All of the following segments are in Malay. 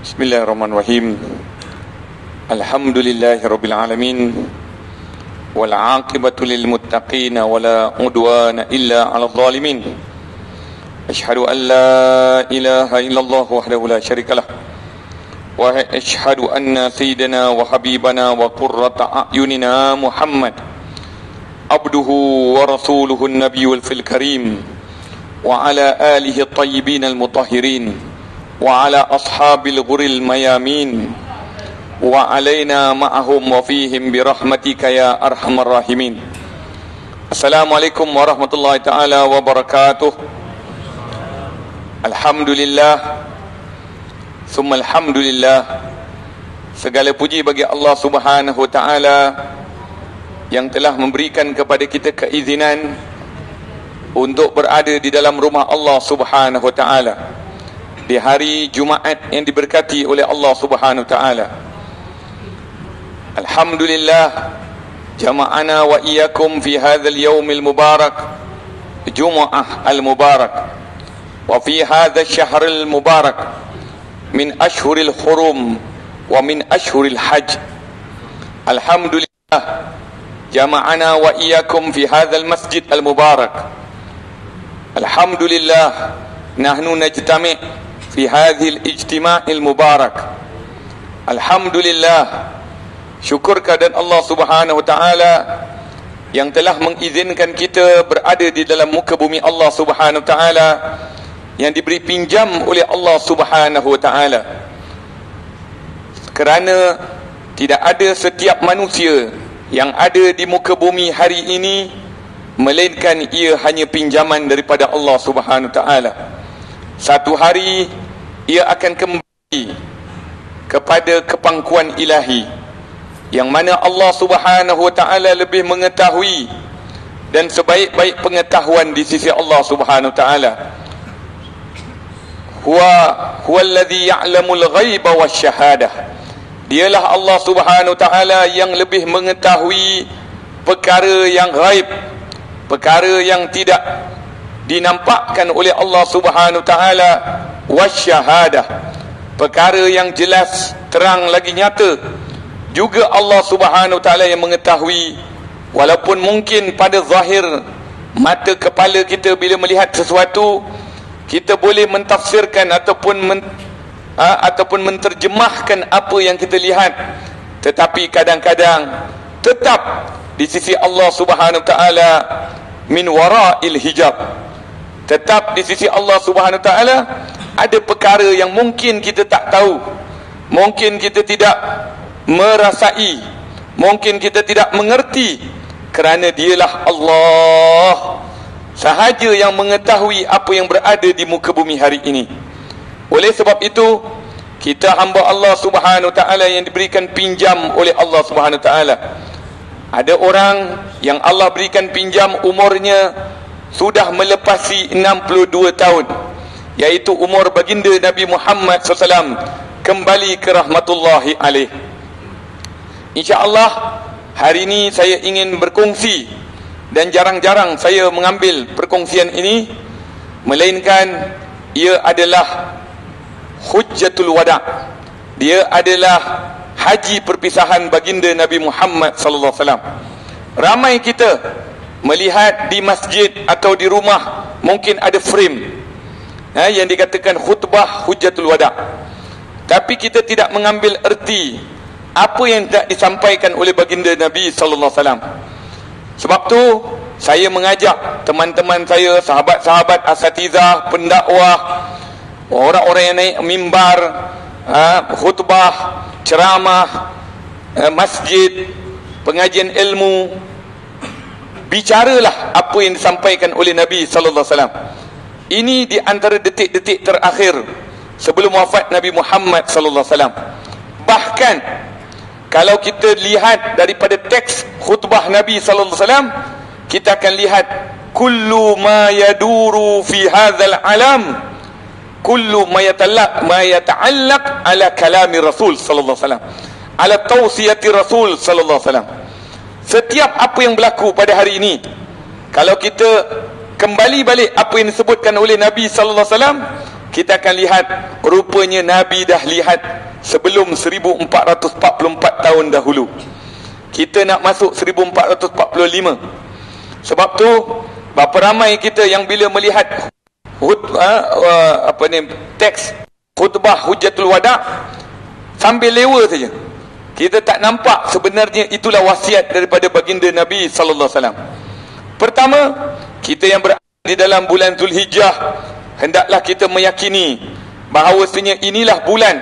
Bismillahirrahmanirrahim. Alhamdulillahirabbil alamin. Wal 'aqibatu lil muttaqin wa la 'udwana illa 'alal zalimin. Asyhadu an la ilaha illallah wahdahu la syarikalah. Wa asyhadu anna sayyidana wa habibana wa qurrata a'yunina Muhammad abduhu wa rasuluhu an-nabiyyul fil karim wa ala alihi at-tayyibin al-mutahhirin wa ala ashabil ghuril mayamin wa alaina ma'ahum wa fihim birahmatika ya arhamar rahimin. Assalamualaikum warahmatullahi ta'ala wabarakatuh. Alhamdulillah summa alhamdulillah. Segala puji bagi Allah subhanahu wa ta'ala yang telah memberikan kepada kita keizinan untuk berada di dalam rumah Allah subhanahu wa ta'ala di hari Jumaat yang diberkati oleh Allah subhanahu wa ta'ala. Alhamdulillah jama'ana wa iyyakum fi hadzal yaumil mubarak, Jumu'ah al-mubarak, wa fi hadzal syahril mubarak min ashhuril hurum wa min ashhuril hajj. Alhamdulillah jama'ana wa iyyakum fi hadzal masjid al-mubarak. Alhamdulillah nahnu najtami' fi hadhil ijtima'il mubarak. Alhamdulillah, syukur kepada Allah subhanahu wa ta'ala yang telah mengizinkan kita berada di dalam muka bumi Allah subhanahu wa ta'ala yang diberi pinjam oleh Allah subhanahu wa ta'ala, kerana tidak ada setiap manusia yang ada di muka bumi hari ini melainkan ia hanya pinjaman daripada Allah subhanahu wa ta'ala. Satu hari ia akan kembali kepada kepangkuan ilahi, yang mana Allah subhanahu wa ta'ala lebih mengetahui dan sebaik-baik pengetahuan di sisi Allah subhanahu wa ta'ala. Huwallazi ya'lamul ghaiba wasyahadah. Dialah Allah subhanahu wa ta'ala yang lebih mengetahui perkara yang ghaib, perkara yang tidak dinampakkan oleh Allah subhanahu wa ta'ala, wasyahadah, perkara yang jelas, terang lagi nyata. Juga Allah subhanahu wa ta'ala yang mengetahui, walaupun mungkin pada zahir mata kepala kita bila melihat sesuatu, kita boleh mentafsirkan ataupun menterjemahkan apa yang kita lihat, tetapi kadang-kadang tetap di sisi Allah subhanahu wa ta'ala min wara'il hijab, tetap di sisi Allah subhanahu wa ta'ala ada perkara yang mungkin kita tak tahu, mungkin kita tidak merasai, mungkin kita tidak mengerti, kerana dialah Allah sahaja yang mengetahui apa yang berada di muka bumi hari ini. Oleh sebab itu, kita hamba Allah subhanahu wa ta'ala yang diberikan pinjam oleh Allah subhanahu wa ta'ala. Ada orang yang Allah berikan pinjam umurnya sudah melepasi 62 tahun, iaitu umur baginda Nabi Muhammad SAW kembali ke rahmatullahi alaih. InsyaAllah hari ini saya ingin berkongsi, dan jarang-jarang saya mengambil perkongsian ini, melainkan ia adalah hujjatul wada'. Dia adalah haji perpisahan baginda Nabi Muhammad sallallahu alaihi wasallam. Ramai kita melihat di masjid atau di rumah mungkin ada frame yang dikatakan khutbah hujjatul wada', tapi kita tidak mengambil erti apa yang tak disampaikan oleh baginda Nabi sallallahu alaihi wasallam. Sebab tu saya mengajak teman-teman saya, sahabat-sahabat asatizah, pendakwah, orang-orang yang naik mimbar, khutbah, ceramah, masjid, pengajian ilmu, bicaralah apa yang disampaikan oleh Nabi sallallahu alaihi wasallam. Ini di antara detik-detik terakhir sebelum wafat Nabi Muhammad sallallahu alaihi wasallam. Bahkan kalau kita lihat daripada teks khutbah Nabi sallallahu alaihi wasallam, kita akan lihat kullu ma yaduru fi hadzal alam, kullu ma yata'allaq ala kalami Rasul sallallahu alaihi wasallam, ala tawsiyati Rasul sallallahu alaihi wasallam. Setiap apa yang berlaku pada hari ini, kalau kita kembali balik apa yang disebutkan oleh Nabi sallallahu alaihi wasallam, kita akan lihat rupanya Nabi dah lihat sebelum 1444 tahun dahulu. Kita nak masuk 1445. Sebab tu berapa ramai kita yang bila melihat teks khutbah Hujjatul Wada sambil lewa saja. Kita tak nampak sebenarnya itulah wasiat daripada baginda Nabi sallallahu alaihi wasallam. Pertama, kita yang berada di dalam bulan Zulhijjah, hendaklah kita meyakini bahawasanya inilah bulan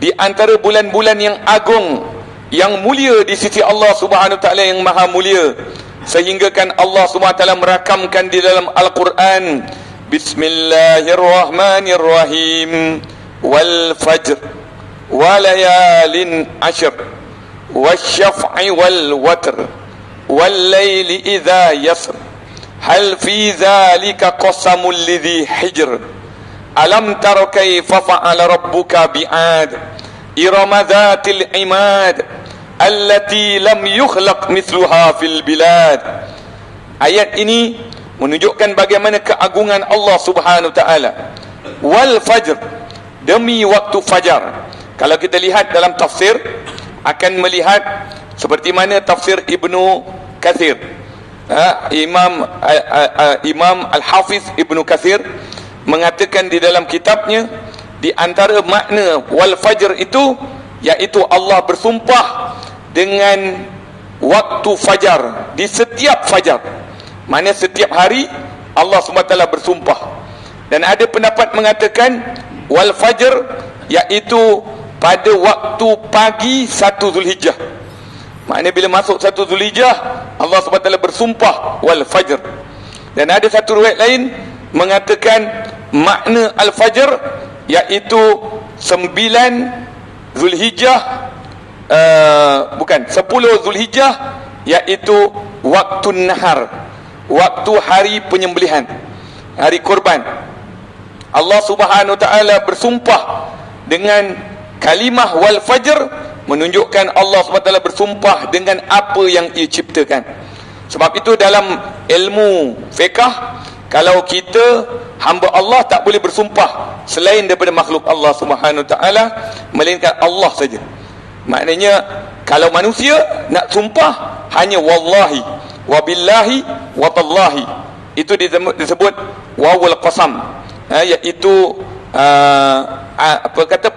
di antara bulan-bulan yang agung, yang mulia di sisi Allah Subhanahu wa taala, yang maha mulia, sehingga kan Allah Subhanahu wa taala merakamkan di dalam Al-Quran, Bismillahirrahmanirrahim, wal fajr wa layalin ashr wasyaf'i wal watr wal layli idza yasr hal fi dhalika qasamul lidhi hijr alam tara kayfa fa'ala rabbuka bi'ad irama dhatil imad allati lam yukhlaq mithluha fil bilad. Ayat ini menunjukkan bagaimana keagungan Allah Subhanahu wa taala. Wal fajr, demi waktu fajar. Kalau kita lihat dalam tafsir, akan melihat seperti mana tafsir Ibnu Katsir, Imam Al-Hafiz Ibnu Katsir mengatakan di dalam kitabnya, di antara makna wal fajr itu, iaitu Allah bersumpah dengan waktu fajar, di setiap fajar. Mana setiap hari Allah SWT bersumpah. Dan ada pendapat mengatakan wal fajr, iaitu pada waktu pagi 1 Zulhijjah. Maknanya bila masuk 1 Zulhijjah, Allah SWT bersumpah wal fajr. Dan ada satu riwayat lain mengatakan makna al fajr iaitu 9 Zulhijjah, 10 Zulhijjah, iaitu waktu nahar, waktu hari penyembelihan, hari korban. Allah Subhanahu wa taala bersumpah dengan kalimah wal fajr, menunjukkan Allah Subhanahu wa taala bersumpah dengan apa yang ia ciptakan. Sebab itu dalam ilmu fiqh, kalau kita hamba Allah tak boleh bersumpah selain daripada makhluk Allah Subhanahu wa taala, melainkan Allah saja. Maknanya kalau manusia nak sumpah hanya wallahi, wabillahi, watallahi. Itu disebut wawul qasam, iaitu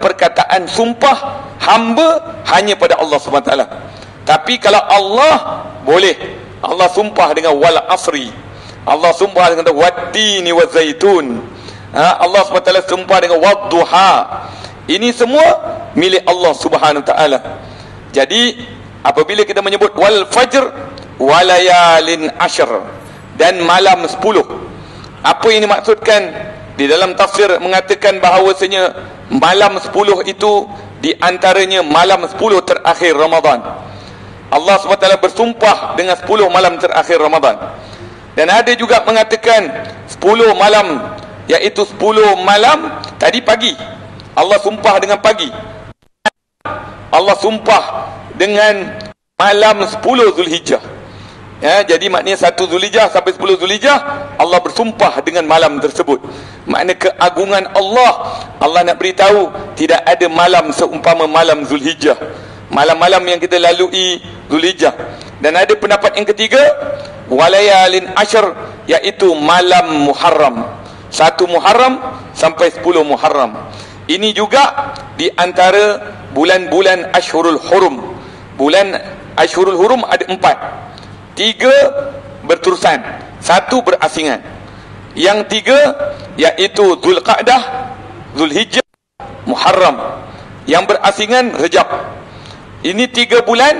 perkataan sumpah hamba hanya pada Allah Subhanahu wa taala. Tapi kalau Allah boleh, Allah sumpah dengan wal asri, Allah sumpah dengan wattini wazaitun, Allah Subhanahu wa taala sumpah dengan wadduha. Ini semua milik Allah Subhanahu wa taala. Jadi apabila kita menyebut wal fajr walayalin ashr, dan malam 10, apa yang dimaksudkan? Di dalam tafsir mengatakan bahawasanya malam 10 itu di antaranya malam 10 terakhir Ramadan. Allah SWT bersumpah dengan 10 malam terakhir Ramadan. Dan ada juga mengatakan 10 malam, iaitu 10 malam tadi pagi, Allah sumpah dengan pagi. Allah sumpah dengan malam 10 Zulhijjah. Jadi maknanya 1 Zulhijjah sampai 10 Zulhijjah Allah bersumpah dengan malam tersebut. Makna keagungan Allah, Allah nak beritahu tidak ada malam seumpama malam Zulhijjah, malam-malam yang kita lalui Zulhijjah. Dan ada pendapat yang ketiga, walayalin ashr, iaitu malam Muharram, 1 Muharram sampai 10 Muharram. Ini juga di antara bulan-bulan Ashhurul Hurum. Bulan Ashhurul Hurum ada 4, 3 berterusan, 1 berasingan. Yang 3 iaitu Zulqa'dah, Zulhijjah, Muharram. Yang berasingan Rejab. Ini 3 bulan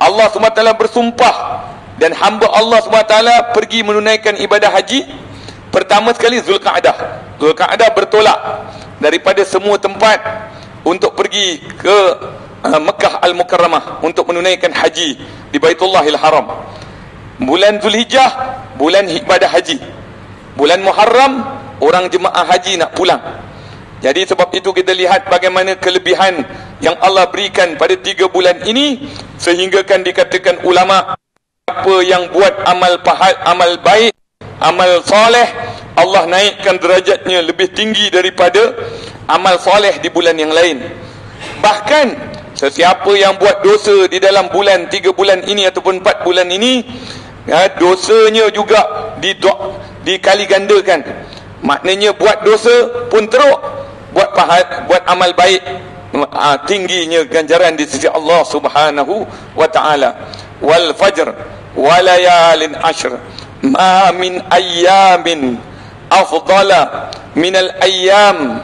Allah SWT bersumpah, dan hamba Allah SWT pergi menunaikan ibadah haji. Pertama sekali Zulqa'dah. Zulqa'dah bertolak daripada semua tempat untuk pergi ke Mekah Al-Mukarramah untuk menunaikan haji di Baitullahil Haram. Bulan Zulhijjah bulan ibadah haji. Bulan Muharram orang jemaah haji nak pulang. Jadi sebab itu kita lihat bagaimana kelebihan yang Allah berikan pada 3 bulan ini, sehingga kan dikatakan ulama, apa yang buat amal baik, amal soleh, Allah naikkan derajatnya lebih tinggi daripada amal soleh di bulan yang lain. Bahkan sesiapa yang buat dosa di dalam bulan 3 bulan ini ataupun 4 bulan ini, dosanya juga dikali gandakan. Maknanya buat dosa pun teruk, buat amal baik tingginya ganjaran di sisi Allah Subhanahu wa taala. Wal fajr wa layalin ashr ma min ayyamin afdala min al ayyam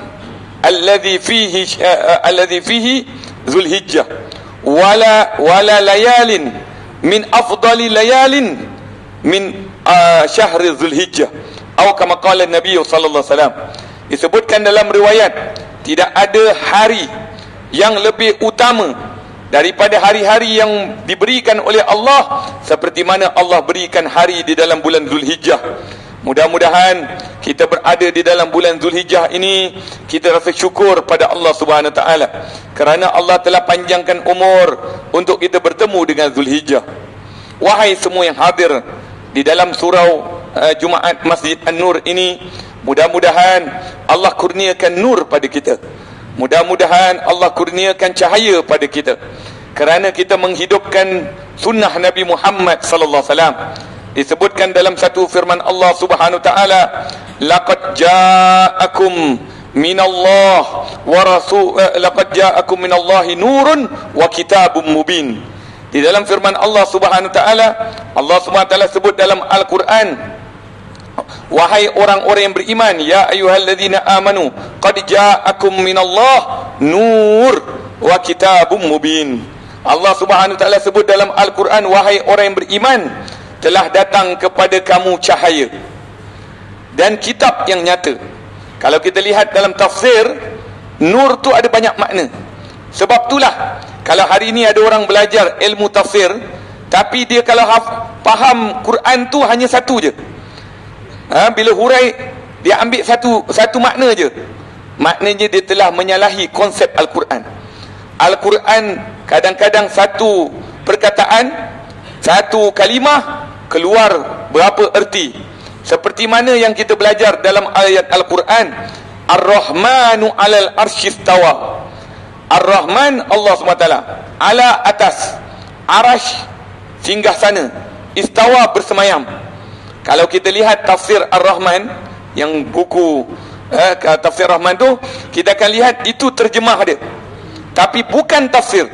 alladhi fihi Zulhijjah wala layalin min afdali layalin min syahri Zulhijjah, atau kama qala Nabi sallallahu alaihi wasallam. Disebutkan dalam riwayat, tidak ada hari yang lebih utama daripada hari-hari yang diberikan oleh Allah seperti mana Allah berikan hari di dalam bulan Zulhijjah. Mudah-mudahan kita berada di dalam bulan Zulhijjah ini, kita rasa syukur pada Allah Subhanahu Wa Taala kerana Allah telah panjangkan umur untuk kita bertemu dengan Zulhijjah. Wahai semua yang hadir di dalam surau Jumaat Masjid An-Nur ini, mudah-mudahan Allah kurniakan nur pada kita. Mudah-mudahan Allah kurniakan cahaya pada kita kerana kita menghidupkan sunnah Nabi Muhammad sallallahu alaihi wasallam. Disebutkan dalam satu firman Allah Subhanahu taala, laqad ja'akum minallahi nurun wa kitabum mubin. Di dalam firman Allah Subhanahu taala, Allah Subhanahu taala sebut dalam Al-Quran, wahai orang-orang yang beriman, ya ayyuhalladzina amanu qad ja'akum minallahi nur wa kitabum mubin. Allah Subhanahu taala sebut dalam Al-Quran, wahai orang yang beriman, telah datang kepada kamu cahaya dan kitab yang nyata. Kalau kita lihat dalam tafsir, nur tu ada banyak makna. Sebab itulah kalau hari ini ada orang belajar ilmu tafsir, tapi dia kalau faham Quran tu hanya satu je, bila hurai dia ambil satu makna je, maknanya dia telah menyalahi konsep Al-Quran. Al-Quran kadang-kadang satu perkataan, satu kalimah keluar berapa erti. Seperti mana yang kita belajar dalam ayat Al-Quran, Ar-Rahmanu 'alal arsy istawa. Ar-Rahman Allah SWT ala atas arash, singgah sana, istawa bersemayam. Kalau kita lihat tafsir Ar-Rahman, yang buku tafsir Rahman tu, kita akan lihat itu terjemah dia, tapi bukan tafsir.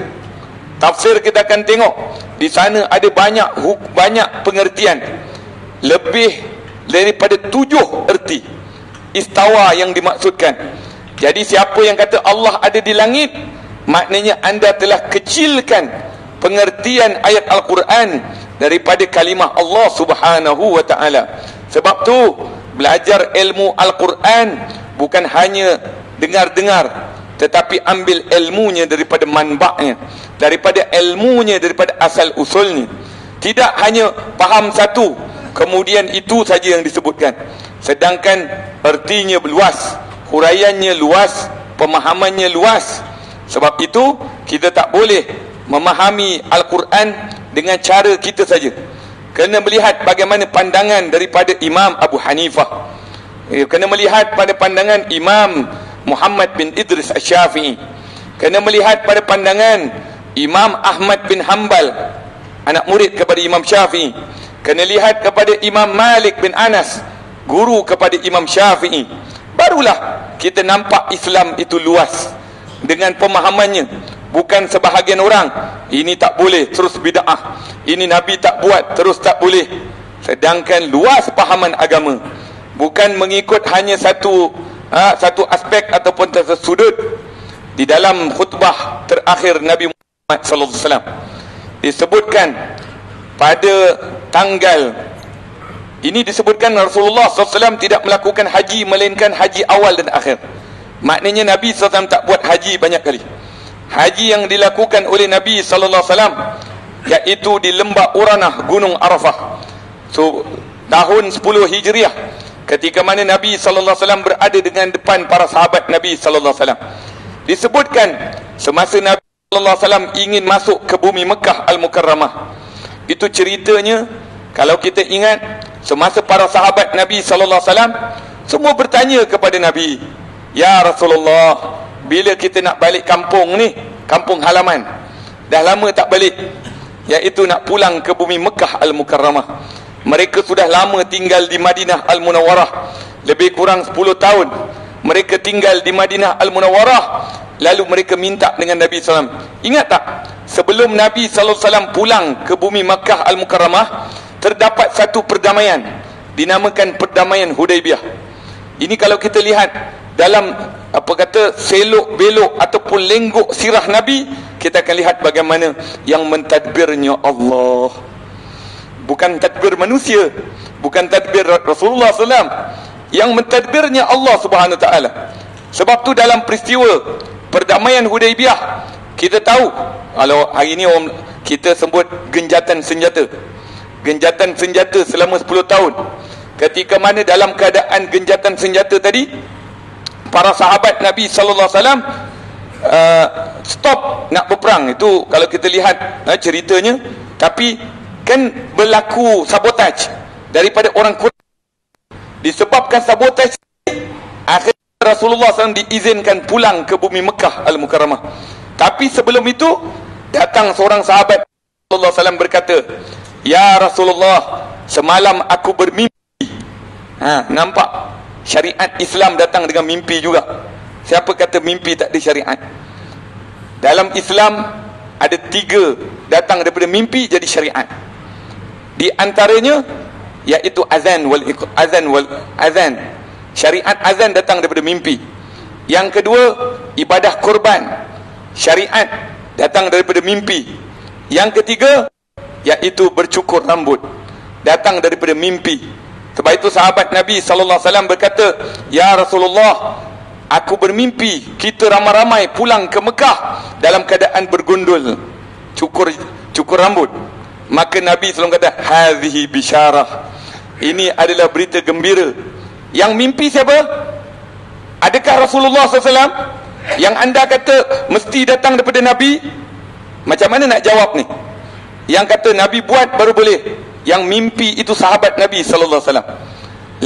Tafsir kita akan tengok di sana ada banyak pengertian, lebih daripada 7 erti istawa yang dimaksudkan. Jadi siapa yang kata Allah ada di langit, maknanya anda telah kecilkan pengertian ayat Al-Quran daripada kalimah Allah Subhanahu wa taala. Sebab tu belajar ilmu Al-Quran bukan hanya dengar-dengar, tetapi ambil ilmunya daripada manba'nya, daripada ilmunya, daripada asal usulnya. Tidak hanya faham satu, kemudian itu saja yang disebutkan, sedangkan ertinya luas, huraiannya luas, pemahamannya luas. Sebab itu kita tak boleh memahami Al-Quran dengan cara kita saja. Kena melihat bagaimana pandangan daripada Imam Abu Hanifah, kena melihat pada pandangan Imam Muhammad bin Idris Asy-Syafi'i, kena melihat pada pandangan Imam Ahmad bin Hanbal, anak murid kepada Imam Syafi'i, kena lihat kepada Imam Malik bin Anas, guru kepada Imam Syafi'i. Barulah kita nampak Islam itu luas dengan pemahamannya. Bukan sebahagian orang, ini tak boleh terus bid'ah, ini Nabi tak buat terus tak boleh. Sedangkan luas pahaman agama, bukan mengikut hanya satu aspek ataupun satu sudut. Di dalam khutbah terakhir Nabi Muhammad sallallahu alaihi wasallam disebutkan pada tanggal ini, disebutkan Rasulullah SAW tidak melakukan haji melainkan haji awal dan akhir. Maknanya Nabi SAW tak buat haji banyak kali. Haji yang dilakukan oleh Nabi SAW iaitu di lembah Uranah, Gunung Arafah, tahun 10 Hijriah, ketika mana Nabi SAW berada dengan depan para sahabat Nabi SAW. Disebutkan semasa Nabi SAW ingin masuk ke bumi Mekah Al-Mukarramah. Itu ceritanya, kalau kita ingat, semasa para sahabat Nabi SAW Semua bertanya kepada Nabi, "Ya Rasulullah, bila kita nak balik kampung ni, kampung halaman, dah lama tak balik, iaitu nak pulang ke bumi Mekah Al-Mukarramah. Mereka sudah lama tinggal di Madinah Al-Munawwarah, lebih kurang 10 tahun mereka tinggal di Madinah Al-Munawwarah." Lalu mereka minta dengan Nabi SAW. Ingat tak, sebelum Nabi SAW pulang ke bumi Makkah Al-Mukarramah, terdapat satu perdamaian dinamakan Perdamaian Hudaibiyah. Ini kalau kita lihat dalam selok belok ataupun lenggok sirah Nabi, kita akan lihat bagaimana yang mentadbirnya Allah. Bukan tadbir manusia, bukan tadbir Rasulullah SAW, yang mentadbirnya Allah Subhanahu Wa Taala. Sebab tu dalam peristiwa Perdamaian Hudaibiyah, kita tahu, kalau hari ini orang kita sebut genjatan senjata. Genjatan senjata selama 10 tahun. Ketika mana dalam keadaan genjatan senjata tadi, para sahabat Nabi sallallahu alaihi wasallam stop nak berperang. Itu kalau kita lihat ceritanya, tapi kan berlaku sabotaj daripada orang Quraisy. Disebabkan sabotaj, akhirnya Rasulullah SAW diizinkan pulang ke bumi Mekah Al-Mukarramah. Tapi sebelum itu, datang seorang sahabat Rasulullah SAW berkata, "Ya Rasulullah, semalam aku bermimpi." Nampak? Syariat Islam datang dengan mimpi juga. Siapa kata mimpi tak ada syariat? Dalam Islam ada 3 datang daripada mimpi jadi syariat. Di antaranya iaitu azan. Syariat azan datang daripada mimpi. Yang kedua, ibadah korban. Syariat datang daripada mimpi. Yang ketiga, iaitu bercukur rambut, datang daripada mimpi. Sebab itu sahabat Nabi sallallahu alaihi wasallam berkata, "Ya Rasulullah, aku bermimpi kita ramai-ramai pulang ke Mekah dalam keadaan bergundul, cukur rambut." Maka Nabi SAW kata, "Hadhihi bisyarah." Ini adalah berita gembira. Yang mimpi siapa? Adakah Rasulullah SAW yang anda kata mesti datang daripada Nabi? Macam mana nak jawab ni? Yang kata Nabi buat baru boleh. Yang mimpi itu sahabat Nabi sallallahu alaihi wasallam.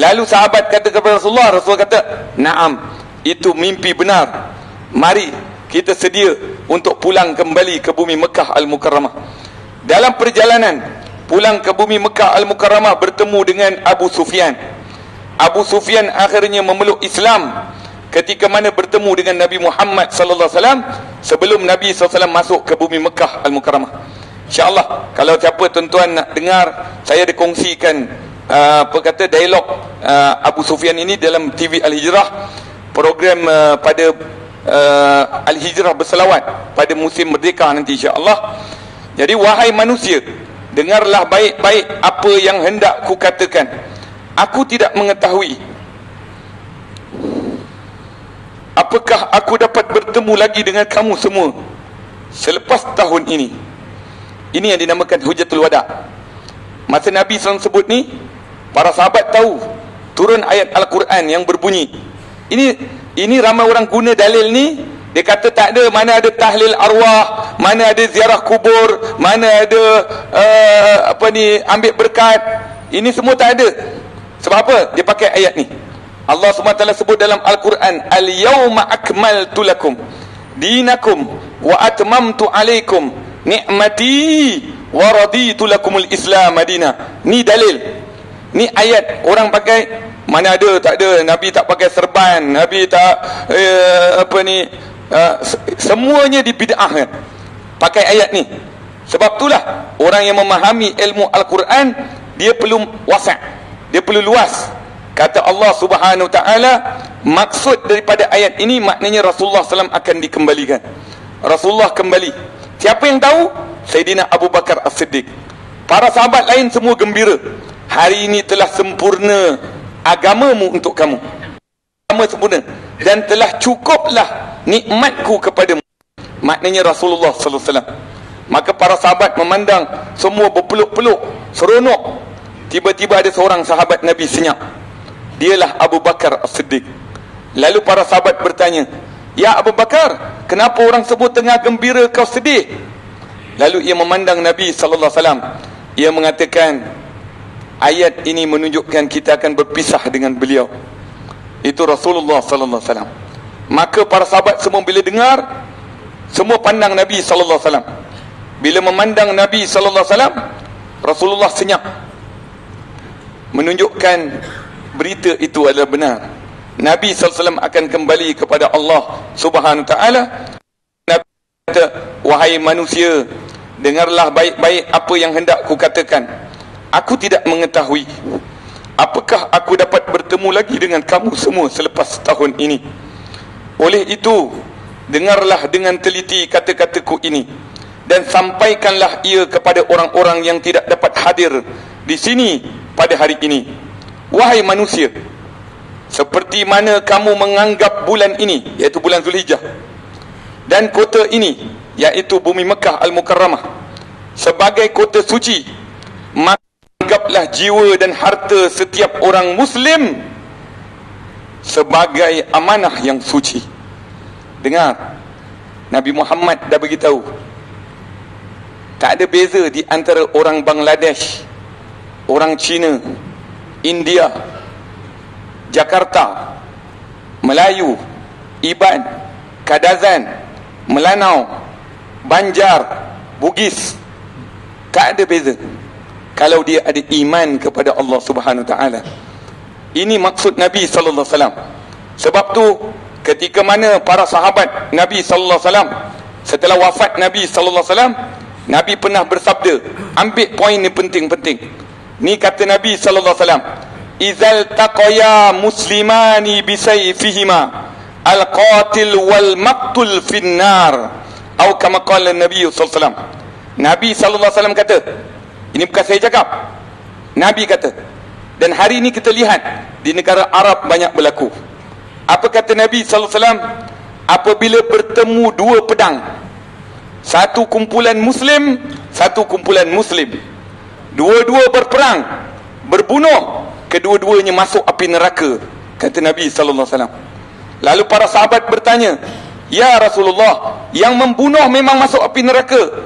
Lalu sahabat kata kepada Rasulullah, Rasulullah kata, "Naam, itu mimpi benar. Mari kita sedia untuk pulang kembali ke bumi Mekah Al-Mukarramah." Dalam perjalanan pulang ke bumi Mekah Al-Mukarramah, bertemu dengan Abu Sufyan. Abu Sufyan akhirnya memeluk Islam ketika mana bertemu dengan Nabi Muhammad sallallahu alaihi wasallam sebelum Nabi sallallahu alaihi wasallam masuk ke bumi Mekah Al-Mukarramah. InsyaAllah, kalau siapa tuan-tuan nak dengar, saya dikongsikan dialog Abu Sufyan ini dalam TV Al-Hijrah, program pada Al-Hijrah berselawat pada musim merdeka nanti insyaAllah. Jadi wahai manusia, dengarlah baik-baik apa yang hendak ku katakan. Aku tidak mengetahui apakah aku dapat bertemu lagi dengan kamu semua selepas tahun ini. Ini yang dinamakan Hujatul Wada. Masa Nabi SAW sebut ni, para sahabat tahu turun ayat Al-Quran yang berbunyi. Ini ramai orang guna dalil ni. Dia kata tak ada, mana ada tahlil arwah, mana ada ziarah kubur, mana ada ambil berkat. Ini semua tak ada. Sebab apa? Dia pakai ayat ni. Allah SWT sebut dalam Al-Quran, "Al-yawma akmaltu lakum dinakum wa atmamtu alaikum ni'mati wa raditu lakumul Islam madina." Ni dalil. Ni ayat. Orang pakai, mana ada, tak ada. Nabi tak pakai serban, Nabi tak semuanya dibid'ahkan. Pakai ayat ni. Sebab itulah orang yang memahami ilmu Al-Quran, dia perlu wasa', dia perlu luas. Kata Allah Subhanahu Ta'ala, maksud daripada ayat ini maknanya Rasulullah SAW akan dikembalikan. Rasulullah kembali. Siapa yang tahu? Sayyidina Abu Bakar As-Siddiq. Para sahabat lain semua gembira. Hari ini telah sempurna agamamu untuk kamu. Agama sempurna. Dan telah cukuplah nikmatku kepadamu. Maknanya Rasulullah sallallahu alaihi wasallam. Maka para sahabat memandang semua berpeluk-peluk, seronok. Tiba-tiba ada seorang sahabat Nabi senyap. Dialah Abu Bakar As-Siddiq. Lalu para sahabat bertanya, "Ya Abu Bakar, kenapa orang sebut tengah gembira kau sedih?" Lalu ia memandang Nabi sallallahu alaihi wasallam. Ia mengatakan, "Ayat ini menunjukkan kita akan berpisah dengan beliau. Itu Rasulullah sallallahu alaihi wasallam. Maka para sahabat semua bila dengar, semua pandang Nabi sallallahu alaihi wasallam. Bila memandang Nabi sallallahu alaihi wasallam, Rasulullah senyap, menunjukkan berita itu adalah benar. Nabi sallallahu alaihi wasallam akan kembali kepada Allah Subhanahu wa taala. Nabi kata, wahai manusia, dengarlah baik-baik apa yang hendak ku katakan. Aku tidak mengetahui apakah aku dapat bertemu lagi dengan kamu semua selepas tahun ini. Oleh itu, dengarlah dengan teliti kata-kataku ini, dan sampaikanlah ia kepada orang-orang yang tidak dapat hadir di sini pada hari ini. Wahai manusia, seperti mana kamu menganggap bulan ini, iaitu bulan Zulhijjah, dan kota ini, iaitu bumi Mekah Al-Mukarramah, sebagai kota suci, maka anggaplah jiwa dan harta setiap orang Muslim sebagai amanah yang suci. Dengar, Nabi Muhammad dah beritahu, tak ada beza di antara orang Bangladesh, orang Cina, India, Jakarta, Melayu, Iban, Kadazan, Melanau, Banjar, Bugis. Tak ada beza kalau dia ada iman kepada Allah Subhanahu Wa Taala. Ini maksud Nabi sallallahu alaihi wasallam. Sebab tu ketika mana para sahabat Nabi sallallahu alaihi wasallam, setelah wafat Nabi sallallahu alaihi wasallam, Nabi pernah bersabda, ambil poin ni penting-penting. Ni kata Nabi sallallahu alaihi wasallam, izal taqaya muslimani bisayfihima al-qatil wal maqtul finnar, atau kama qala Nabi sallallahu alaihi wasallam. Nabi sallallahu alaihi wasallam kata, ini bukan saya cakap, Nabi kata. Dan hari ini kita lihat di negara Arab banyak berlaku. Apa kata Nabi sallallahu alaihi wasallam? Apabila bertemu dua pedang, satu kumpulan Muslim, satu kumpulan Muslim, dua-dua berperang, berbunuh, kedua-duanya masuk api neraka, kata Nabi sallallahu alaihi wasallam. Lalu para sahabat bertanya, ya Rasulullah, yang membunuh memang masuk api neraka,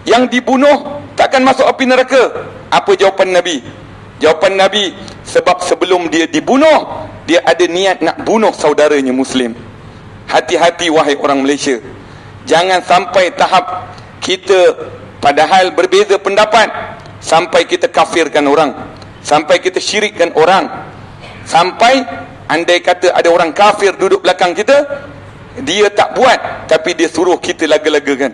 yang dibunuh takkan masuk api neraka? Apa jawapan Nabi? Jawapan Nabi, sebab sebelum dia dibunuh, dia ada niat nak bunuh saudaranya Muslim. Hati-hati wahai orang Malaysia, jangan sampai tahap kita padahal berbeza pendapat, sampai kita kafirkan orang, sampai kita syirikkan orang, sampai andai kata ada orang kafir duduk belakang kita, dia tak buat tapi dia suruh kita laga-lagakan.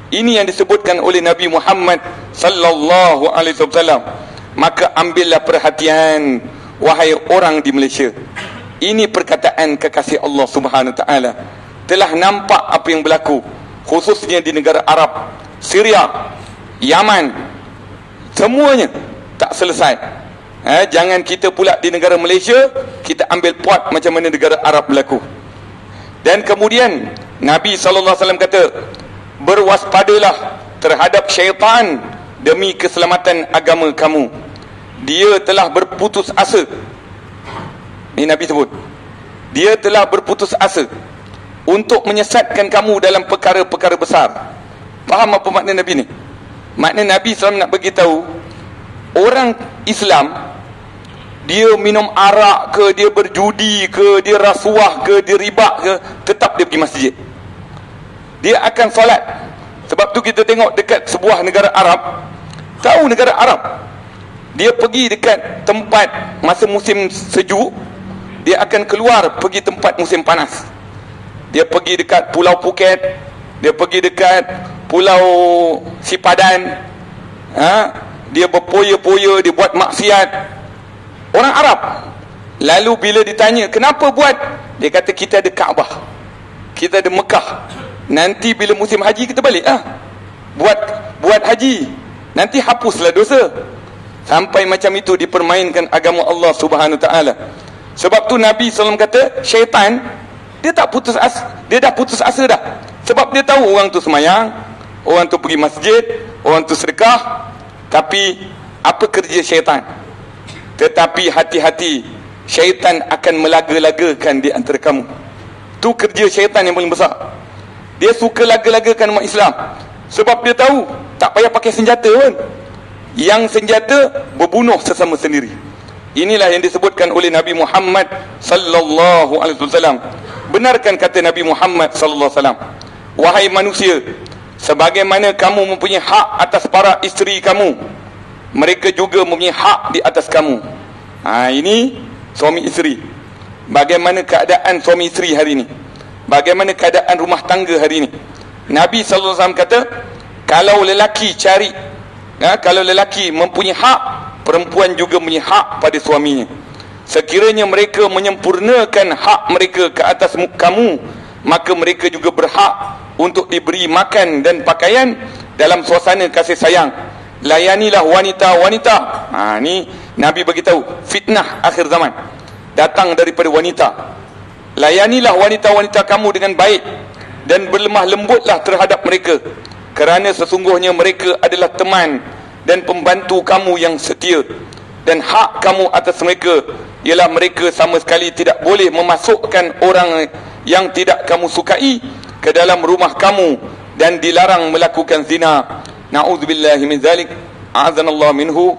Ini yang disebutkan oleh Nabi Muhammad sallallahu alaihi wasallam. Maka ambillah perhatian wahai orang di Malaysia. Ini perkataan kekasih Allah Subhanahu wa taala. Telah nampak apa yang berlaku, khususnya di negara Arab, Syria, Yaman, semuanya tak selesai. Jangan kita pula di negara Malaysia kita ambil pot macam mana negara Arab berlaku. Dan kemudian Nabi sallallahu alaihi wasallam kata, berwaspadalah terhadap syaitan demi keselamatan agama kamu. Dia telah berputus asa. Ini Nabi sebut, dia telah berputus asa untuk menyesatkan kamu dalam perkara-perkara besar. Faham apa makna Nabi ni? Makna Nabi SAW nak beritahu, orang Islam, dia minum arak ke, dia berjudi ke, dia rasuah ke, dia riba ke, tetap dia pergi masjid. Dia akan solat. Sebab tu kita tengok dekat sebuah negara Arab, tahu negara Arab, dia pergi dekat tempat masa musim sejuk, dia akan keluar pergi tempat musim panas. Dia pergi dekat Pulau Phuket, dia pergi dekat Pulau Sipadan, dia berpoya-poya, dia buat maksiat. Orang Arab. Lalu bila ditanya, kenapa buat? Dia kata, kita ada Kaabah, kita ada Mekah, nanti bila musim haji kita balik buat haji, nanti hapuslah dosa. Sampai macam itu dipermainkan agama Allah Subhanahu taala. Sebab tu Nabi SAW kata, syaitan dia tak putus asa, dia dah putus asa dah. Sebab dia tahu orang tu semayang, orang tu pergi masjid, orang tu sedekah. Tapi apa kerja syaitan? Tetapi hati-hati, syaitan akan melaga-lagakan di antara kamu. Tu kerja syaitan yang paling besar. Dia suka laga-lagakan umat Islam. Sebab dia tahu tak payah pakai senjata pun. Yang senjata berbunuh sesama sendiri. Inilah yang disebutkan oleh Nabi Muhammad sallallahu alaihi wasallam. Benarkan kata Nabi Muhammad sallallahu alaihi wasallam, wahai manusia, sebagaimana kamu mempunyai hak atas para isteri kamu, mereka juga mempunyai hak di atas kamu. Ini suami isteri. Bagaimana keadaan suami isteri hari ini? Bagaimana keadaan rumah tangga hari ini? Nabi sallallahu alaihi wasallam kata, kalau lelaki cari, kalau lelaki mempunyai hak, perempuan juga mempunyai hak pada suaminya. Sekiranya mereka menyempurnakan hak mereka ke atas kamu, maka mereka juga berhak untuk diberi makan dan pakaian dalam suasana kasih sayang. Layanilah wanita-wanita. Ni Nabi beritahu, fitnah akhir zaman datang daripada wanita. Layanilah wanita-wanita kamu dengan baik dan berlemah lembutlah terhadap mereka, kerana sesungguhnya mereka adalah teman dan pembantu kamu yang setia. Dan hak kamu atas mereka ialah mereka sama sekali tidak boleh memasukkan orang yang tidak kamu sukai ke dalam rumah kamu dan dilarang melakukan zina. Na'udzubillahi min zalik. A'azanallahu minhu.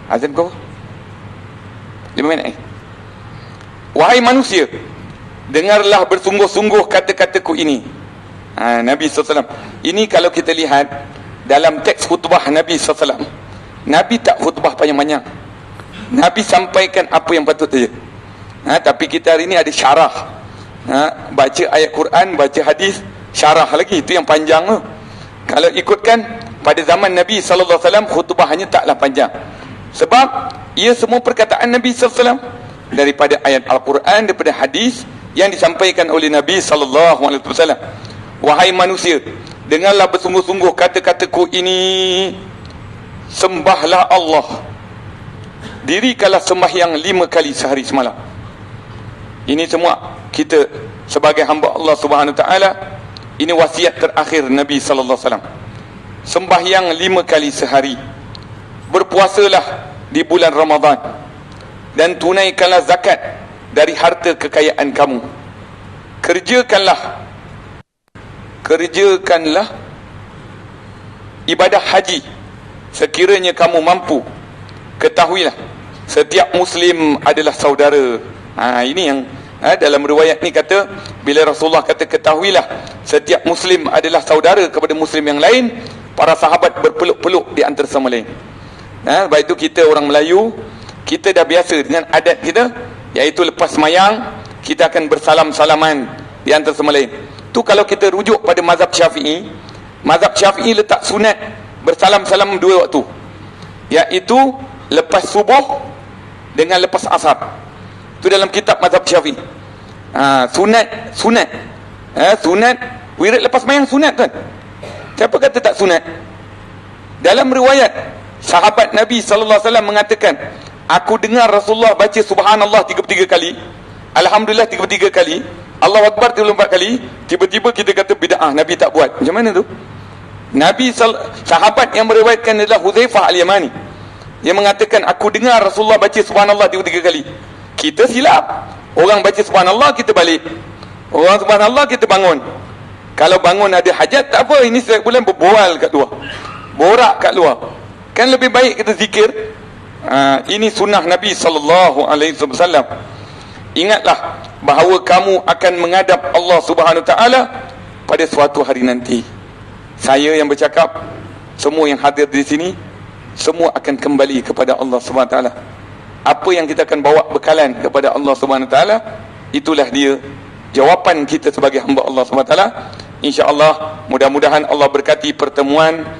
Azan kau 5 minit. Wahai manusia, dengarlah bersungguh-sungguh kata-kataku ini. Nabi SAW. Ini kalau kita lihat dalam teks khutbah Nabi SAW, Nabi tak khutbah panjang-panjang. Nabi sampaikan apa yang patut saja. Tapi kita hari ini ada syarah. Baca ayat Quran, baca hadis, syarah lagi. Itu yang panjang tu. Kalau ikutkan pada zaman Nabi SAW, khutbahnya taklah panjang. Sebab ia semua perkataan Nabi SAW daripada ayat Al-Quran, daripada hadis yang disampaikan oleh Nabi SAW. Wahai manusia, dengarlah bersungguh-sungguh kata-kataku ini. Sembahlah Allah, dirikanlah sembahyang 5 kali sehari semalam. Ini semua kita sebagai hamba Allah Subhanahu Taala, ini wasiat terakhir Nabi sallallahu alaihi wasallam. Sembahyang 5 kali sehari. Berpuasalah di bulan Ramadan dan tunaikanlah zakat dari harta kekayaan kamu. Kerjakanlah ibadah haji sekiranya kamu mampu. Ketahuilah, setiap Muslim adalah saudara. Ini yang dalam riwayat ni kata, bila Rasulullah kata ketahuilah, setiap Muslim adalah saudara kepada Muslim yang lain, para sahabat berpeluk-peluk di antara sama lain. Sebab itu kita orang Melayu, kita dah biasa dengan adat kita, iaitu lepas semayang kita akan bersalam-salaman di antara sama lain. Tu kalau kita rujuk pada mazhab Syafi'i, mazhab Syafi'i letak sunat bersalam-salam 2 waktu, iaitu lepas subuh dengan lepas asar. Itu dalam kitab mazhab Syafi'i. Sunat wirid lepas mayang sunat kan? Siapa kata tak sunat? Dalam riwayat, sahabat Nabi sallallahu alaihi wasallam mengatakan, aku dengar Rasulullah baca subhanallah 33 kali, alhamdulillah 33 kali, Allahu akbar 34 kali. Tiba-tiba kita kata bid'ah, Nabi tak buat. Macam mana tu? Sahabat yang meriwayatkan adalah Hudzaifah Al-Yamani. Dia mengatakan, aku dengar Rasulullah baca subhanallah 33 kali. Kita silap. Orang baca subhanallah, kita balik. Orang subhanallah, kita bangun. Kalau bangun ada hajat, tak apa. Ini setiap bulan berbual kat luar, borak kat luar. Kan lebih baik kita zikir. Ini sunnah Nabi SAW. Ingatlah bahawa kamu akan menghadap Allah Subhanahu Taala pada suatu hari nanti. Saya yang bercakap, semua yang hadir di sini, semua akan kembali kepada Allah Subhanahu Taala. Apa yang kita akan bawa bekalan kepada Allah Subhanahu Taala, itulah dia jawapan kita sebagai hamba Allah Subhanahu Taala. InsyaAllah, mudah-mudahan Allah berkati pertemuan,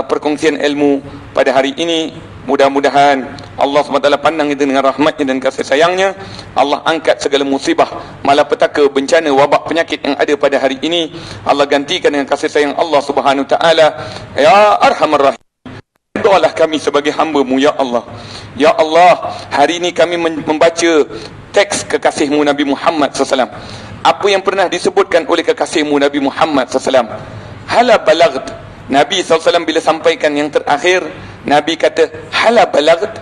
perkongsian ilmu pada hari ini. Mudah-mudahan Allah SWT pandang kita dengan rahmatnya dan kasih sayangnya. Allah angkat segala musibah, malapetaka, bencana, wabak, penyakit yang ada pada hari ini. Allah gantikan dengan kasih sayang Allah Subhanahu Ta'ala. Ya Arhamar Rahim, doalah kami sebagai hamba-Mu, Ya Allah. Ya Allah, hari ini kami membaca teks kekasih-Mu Nabi Muhammad SAW. Apa yang pernah disebutkan oleh kekasih-Mu Nabi Muhammad SAW. Hala balagd. Nabi SAW bila sampaikan yang terakhir, Nabi kata, hala balagd,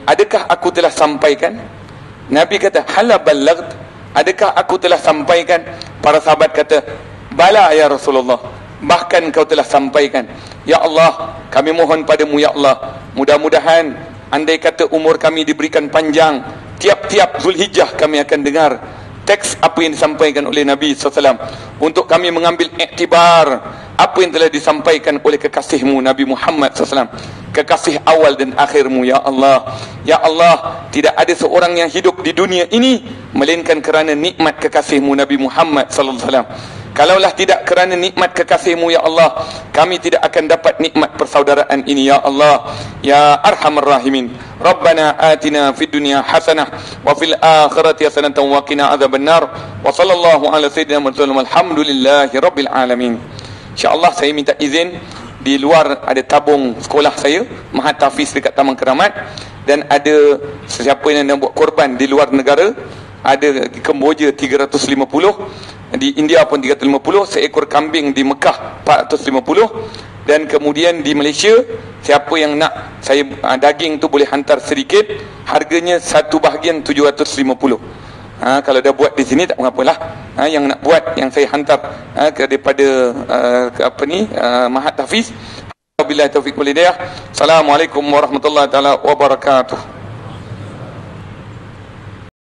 adakah aku telah sampaikan? Nabi kata, hala balagd, adakah aku telah sampaikan? Para sahabat kata, bala ya Rasulullah, bahkan kau telah sampaikan. Ya Allah, kami mohon padamu, Ya Allah, mudah-mudahan andai kata umur kami diberikan panjang, tiap-tiap Zulhijjah kami akan dengar teks apa yang disampaikan oleh Nabi SAW, untuk kami mengambil iktibar apa yang telah disampaikan oleh kekasihmu Nabi Muhammad SAW, kekasih awal dan akhirmu. Ya Allah, Ya Allah, tidak ada seorang yang hidup di dunia ini melainkan kerana nikmat kekasihmu Nabi Muhammad SAW. Kalaulah tidak kerana nikmat kekasihmu, Ya Allah, kami tidak akan dapat nikmat persaudaraan ini. Ya Allah, Ya Arhamar Rahimin, Rabbana atina fid dunya hasanah wa fil akhirati hasanatan wa qina adzabannar. Wa sallallahu ala sayyidina Muhammad, alhamdulillahi rabbil alamin. InsyaAllah saya minta izin, di luar ada tabung sekolah saya, Mahat Hafiz dekat Taman Keramat, dan ada sesiapa yang nak buat korban di luar negara. Ada Kemboja 350, di India pun 350, seekor kambing di Mekah 450, dan kemudian di Malaysia siapa yang nak saya daging tu boleh hantar sedikit, harganya 1/750. Kalau dah buat di sini tak mengapalah. Yang nak buat, yang saya hantar daripada Mahat Hafiz. Wabillahi taufiq wal hidayah. Assalamualaikum warahmatullahi taala wabarakatuh.